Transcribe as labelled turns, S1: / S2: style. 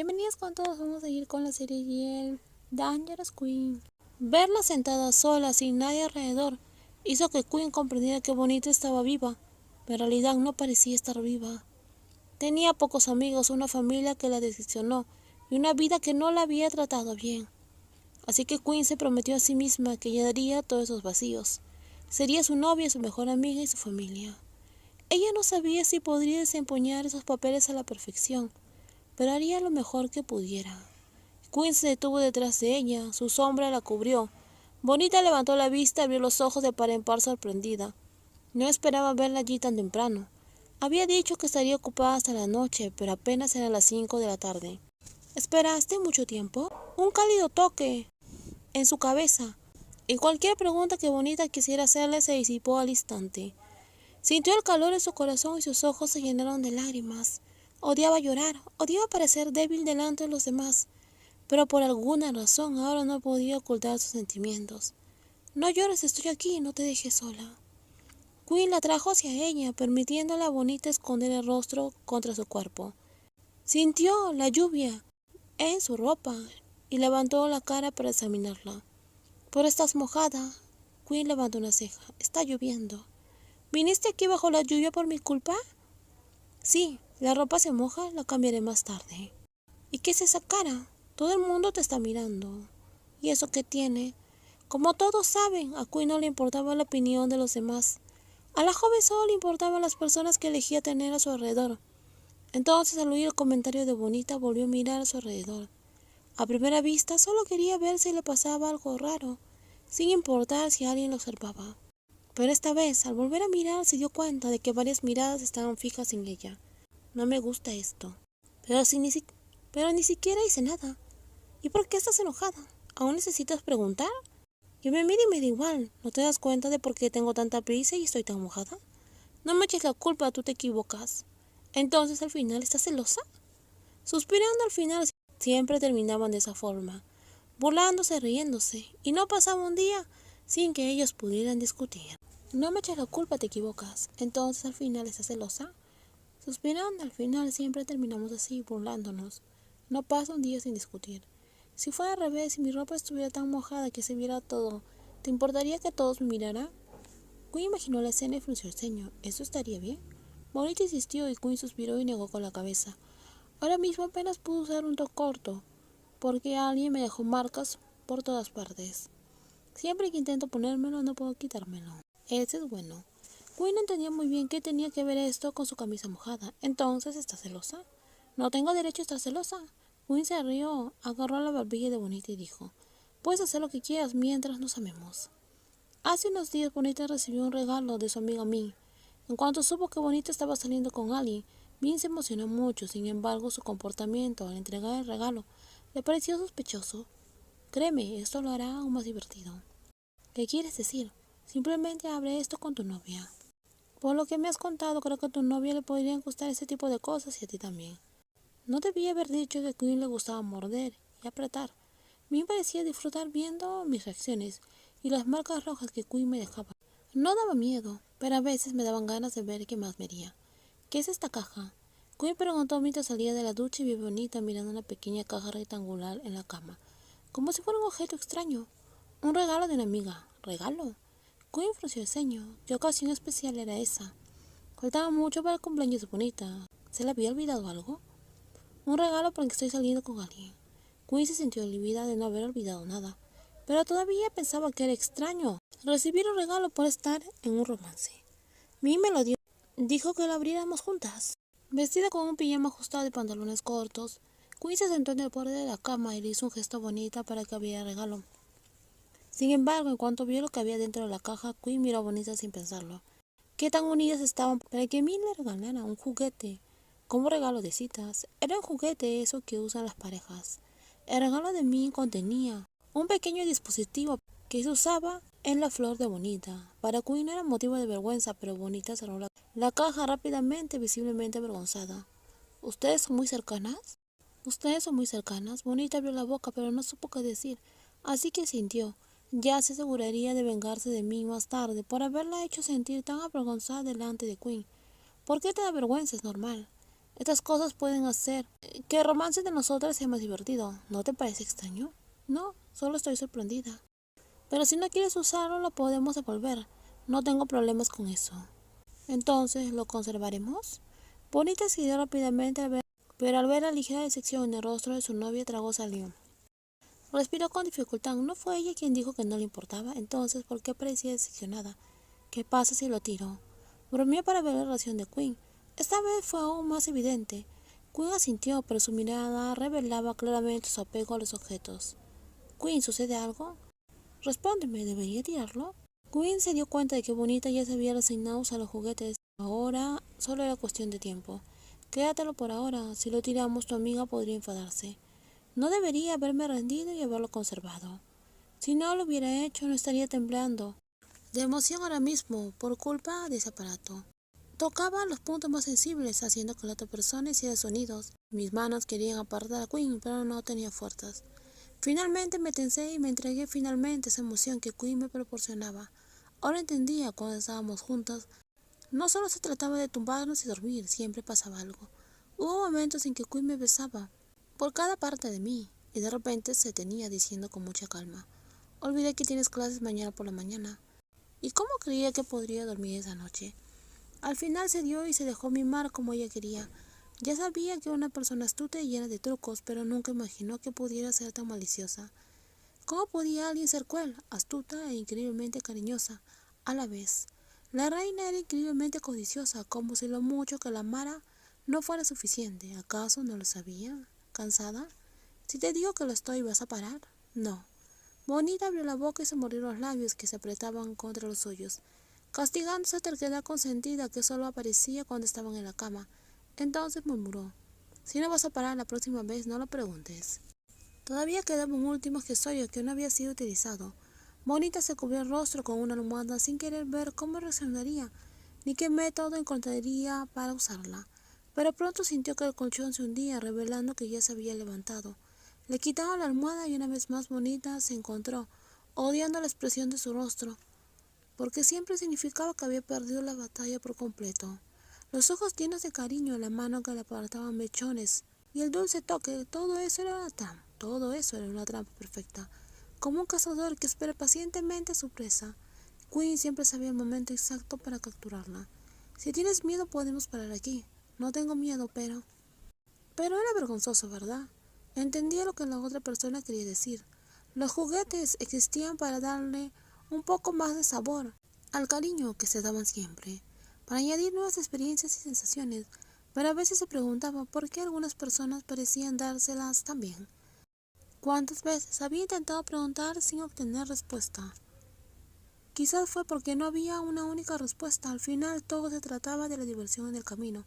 S1: Bienvenidos con todos, vamos a seguir con la serie Yale Dangerous Queen. Verla sentada sola, sin nadie alrededor, hizo que Queen comprendiera que Bonita estaba viva, pero en realidad no parecía estar viva. Tenía pocos amigos, una familia que la decepcionó y una vida que no la había tratado bien. Así que Queen se prometió a sí misma que llenaría todos esos vacíos. Sería su novia, su mejor amiga y su familia. Ella no sabía si podría desempeñar esos papeles a la perfección, pero haría lo mejor que pudiera. Queen se detuvo detrás de ella, su sombra la cubrió. Bonita levantó la vista y abrió los ojos de par en par sorprendida. No esperaba verla allí tan temprano. Había dicho que estaría ocupada hasta la noche, pero apenas eran las 5 de la tarde. ¿Esperaste mucho tiempo? Un cálido toque en su cabeza, y cualquier pregunta que Bonita quisiera hacerle se disipó al instante. Sintió el calor en su corazón y sus ojos se llenaron de lágrimas. Odiaba llorar, odiaba parecer débil delante de los demás, pero por alguna razón ahora no podía ocultar sus sentimientos. No llores, estoy aquí, no te dejes sola. Queen la trajo hacia ella, permitiéndole a Bonita esconder el rostro contra su cuerpo. Sintió la lluvia en su ropa y levantó la cara para examinarla. ¿Pero estás mojada? Queen levantó una ceja. Está lloviendo. ¿Viniste aquí bajo la lluvia por mi culpa? Sí, la ropa se moja, la cambiaré más tarde. ¿Y qué es esa cara? Todo el mundo te está mirando. ¿Y eso qué tiene? Como todos saben, a Queen no le importaba la opinión de los demás. A la joven solo le importaban las personas que elegía tener a su alrededor. Entonces, al oír el comentario de Bonita, volvió a mirar a su alrededor. A primera vista, solo quería ver si le pasaba algo raro, sin importar si alguien lo observaba. Pero esta vez, al volver a mirar, se dio cuenta de que varias miradas estaban fijas en ella. No me gusta esto. Pero ni siquiera hice nada. ¿Y por qué estás enojada? ¿Aún necesitas preguntar? Que me mire y me da igual. ¿No te das cuenta de por qué tengo tanta prisa y estoy tan mojada? No me eches la culpa, tú te equivocas. Entonces, al final, ¿estás celosa? Suspirando al final, siempre terminaban de esa forma, burlándose, riéndose, y no pasaba un día sin que ellos pudieran discutir. No me eches la culpa, te equivocas. Entonces, al final, ¿estás celosa? Suspirando al final, siempre terminamos así, burlándonos. No pasa un día sin discutir. Si fuera al revés, si mi ropa estuviera tan mojada que se viera todo, ¿te importaría que todos me miraran? Queen imaginó la escena y frunció el ceño. ¿Eso estaría bien? Bonita insistió y Queen suspiró y negó con la cabeza. Ahora mismo apenas pude usar un top corto, porque alguien me dejó marcas por todas partes. Siempre que intento ponérmelo no puedo quitármelo. Ese es bueno. Queen no entendía muy bien qué tenía que ver esto con su camisa mojada. Entonces, ¿está celosa? No tengo derecho a estar celosa. Queen se rió, agarró la barbilla de Bonita y dijo, puedes hacer lo que quieras mientras nos amemos. Hace unos días Bonita recibió un regalo de su amiga Min. En cuanto supo que Bonita estaba saliendo con alguien, Min se emocionó mucho. Sin embargo, su comportamiento al entregar el regalo le pareció sospechoso. Créeme, esto lo hará aún más divertido. ¿Qué quieres decir? Simplemente hablé esto con tu novia. Por lo que me has contado, creo que a tu novia le podrían gustar ese tipo de cosas y a ti también. No debía haber dicho que a Queen le gustaba morder y apretar. Min parecía disfrutar viendo mis reacciones y las marcas rojas que Queen me dejaba. No daba miedo, pero a veces me daban ganas de ver qué más vería. ¿Qué es esta caja? Queen preguntó mientras salía de la ducha y vi Bonita mirando una pequeña caja rectangular en la cama, como si fuera un objeto extraño. Un regalo de una amiga. ¿Regalo? Queen frunció el ceño. ¿Qué ocasión especial era esa? Faltaba mucho para el cumpleaños de Bonita. ¿Se le había olvidado algo? Un regalo porque estoy saliendo con alguien. Queen se sintió aliviada de no haber olvidado nada, pero todavía pensaba que era extraño recibir un regalo por estar en un romance. Mi me lo dio. Dijo que lo abriéramos juntas. Vestida con un pijama ajustado y pantalones cortos, Queen se sentó en el borde de la cama y le hizo un gesto bonito para que abriera el regalo. Sin embargo, en cuanto vio lo que había dentro de la caja, Queen miró a Bonita sin pensarlo. ¿Qué tan unidas estaban para que Min le regalara un juguete? Como regalo de citas. Era un juguete eso que usan las parejas. El regalo de Min contenía un pequeño dispositivo que se usaba en la flor de Bonita. Para Queen era motivo de vergüenza, pero Bonita cerró la caja rápidamente, visiblemente avergonzada. ¿Ustedes son muy cercanas? ¿Ustedes son muy cercanas? Bonita abrió la boca, pero no supo qué decir, así que sintió. Ya se aseguraría de vengarse de mí más tarde por haberla hecho sentir tan avergonzada delante de Queen. ¿Por qué te da vergüenza? Es normal. Estas cosas pueden hacer que el romance de nosotras sea más divertido. ¿No te parece extraño? No, solo estoy sorprendida. Pero si no quieres usarlo, lo podemos devolver. No tengo problemas con eso. Entonces, ¿lo conservaremos? Bonita se dio rápidamente pero al ver la ligera decepción en el rostro de su novia tragó saliva. Respiró con dificultad. ¿No fue ella quien dijo que no le importaba? Entonces, ¿por qué parecía decepcionada? ¿Qué pasa si lo tiro? Bromeó para ver la reacción de Quinn. Esta vez fue aún más evidente. Quinn asintió, pero su mirada revelaba claramente su apego a los objetos. Quinn, ¿sucede algo? Respóndeme, ¿debería tirarlo? Quinn se dio cuenta de que Bonita ya se había resignado a usar los juguetes. Ahora solo era cuestión de tiempo. Quédatelo por ahora. Si lo tiramos, tu amiga podría enfadarse. No debería haberme rendido y haberlo conservado. Si no lo hubiera hecho, no estaría temblando de emoción ahora mismo por culpa de ese aparato. Tocaba los puntos más sensibles, haciendo que la otra persona hiciera sonidos. Mis manos querían apartar a Quinn, pero no tenía fuerzas. Finalmente me tensé y me entregué finalmente a esa emoción que Quinn me proporcionaba. Ahora entendía cuando estábamos juntas. No solo se trataba de tumbarnos y dormir, siempre pasaba algo. Hubo momentos en que Quinn me besaba por cada parte de mí y de repente se detenía diciendo con mucha calma: olvidé que tienes clases mañana por la mañana. ¿Y cómo creía que podría dormir esa noche? Al final se dio y se dejó mimar como ella quería. Ya sabía que era una persona astuta y llena de trucos, pero nunca imaginó que pudiera ser tan maliciosa. ¿Cómo podía alguien ser cruel, astuta e increíblemente cariñosa a la vez? La reina era increíblemente codiciosa, como si lo mucho que la amara no fuera suficiente. ¿Acaso no lo sabía? ¿Cansada? Si te digo que lo estoy, ¿vas a parar? No. Bonita abrió la boca y se mordió los labios que se apretaban contra los suyos, castigando esa terquedad consentida que solo aparecía cuando estaban en la cama. Entonces murmuró: si no vas a parar la próxima vez, no lo preguntes. Todavía quedaba un último accesorio que no había sido utilizado. Bonita se cubrió el rostro con una almohada sin querer ver cómo reaccionaría, ni qué método encontraría para usarla. Pero pronto sintió que el colchón se hundía, revelando que ya se había levantado. Le quitaron la almohada y una vez más Bonita se encontró, odiando la expresión de su rostro, porque siempre significaba que había perdido la batalla por completo. Los ojos llenos de cariño, la mano que le apartaban mechones, y el dulce toque, todo eso era una trampa. Todo eso era una trampa perfecta, como un cazador que espera pacientemente a su presa. Quinn siempre sabía el momento exacto para capturarla. Si tienes miedo, podemos parar aquí. No tengo miedo, pero era vergonzoso, ¿verdad? Entendía lo que la otra persona quería decir. Los juguetes existían para darle un poco más de sabor al cariño que se daban siempre, para añadir nuevas experiencias y sensaciones, pero a veces se preguntaba por qué algunas personas parecían dárselas también. ¿Cuántas veces había intentado preguntar sin obtener respuesta? Quizás fue porque no había una única respuesta. Al final todo se trataba de la diversión en el camino.